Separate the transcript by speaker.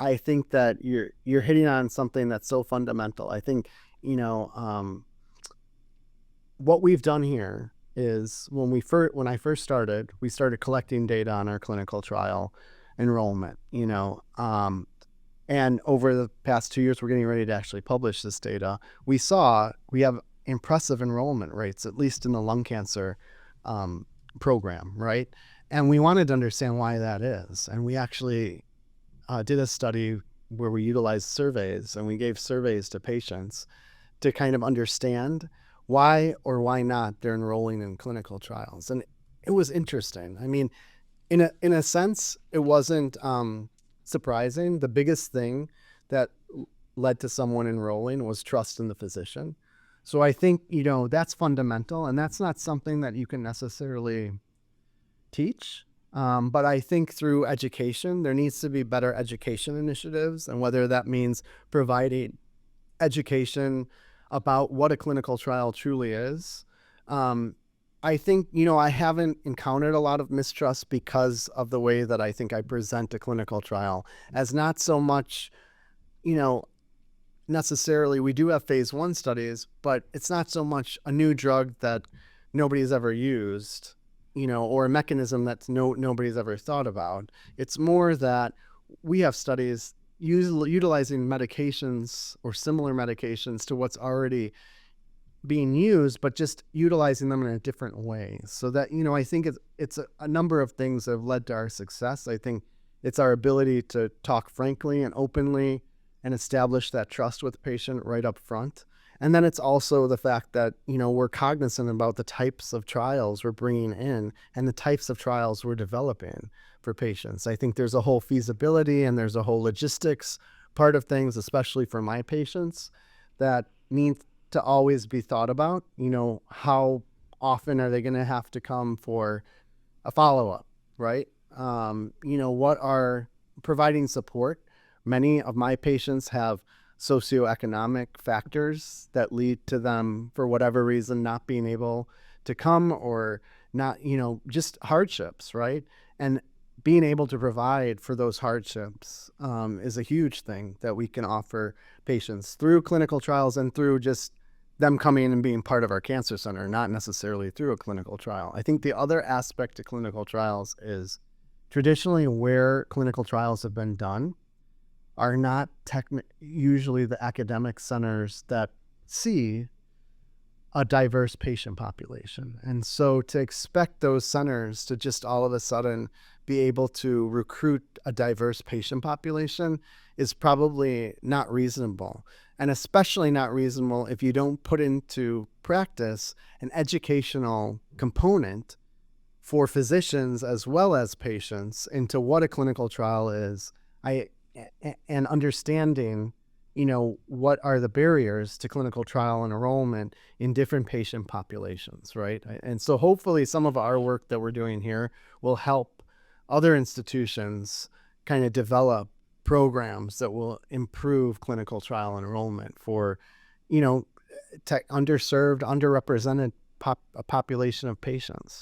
Speaker 1: I think that you're hitting on something that's so fundamental. I think, what we've done here is when I first started, we started collecting data on our clinical trial enrollment, and over the past 2 years, we're getting ready to actually publish this data. We have impressive enrollment rates, at least in the lung cancer program, right? And we wanted to understand why that is. And we actually did a study where we utilized surveys, and we gave surveys to patients to kind of understand why or why not they're enrolling in clinical trials. And it was interesting. I mean, in a sense, it wasn't surprising. The biggest thing that led to someone enrolling was trust in the physician. So I think, that's fundamental, and that's not something that you can necessarily teach. But I think through education, there needs to be better education initiatives, and whether that means providing education about what a clinical trial truly is. I think, I haven't encountered a lot of mistrust because of the way that I think I present a clinical trial as not so much, necessarily, we do have phase 1 studies, but it's not so much a new drug that nobody's ever used, or a mechanism that nobody's ever thought about. It's more that we have studies utilizing medications or similar medications to what's already being used, but just utilizing them in a different way. So that, I think it's a number of things that have led to our success. I think it's our ability to talk frankly and openly and establish that trust with the patient right up front. And then it's also the fact that, we're cognizant about the types of trials we're bringing in and the types of trials we're developing for patients. I think there's a whole feasibility and there's a whole logistics part of things, especially for my patients, that need to always be thought about. How often are they going to have to come for a follow-up, right? What are providing support. Many of my patients have socioeconomic factors that lead to them, for whatever reason, not being able to come, or not, just hardships, right? And being able to provide for those hardships is a huge thing that we can offer patients through clinical trials and through just them coming and being part of our cancer center, not necessarily through a clinical trial. I think the other aspect to clinical trials is traditionally where clinical trials have been done are not usually the academic centers that see a diverse patient population. And so to expect those centers to just all of a sudden be able to recruit a diverse patient population is probably not reasonable. And especially not reasonable if you don't put into practice an educational component for physicians as well as patients into what a clinical trial is. And understanding, what are the barriers to clinical trial and enrollment in different patient populations, right? And so hopefully some of our work that we're doing here will help other institutions kind of develop programs that will improve clinical trial enrollment for, underserved, underrepresented population of patients.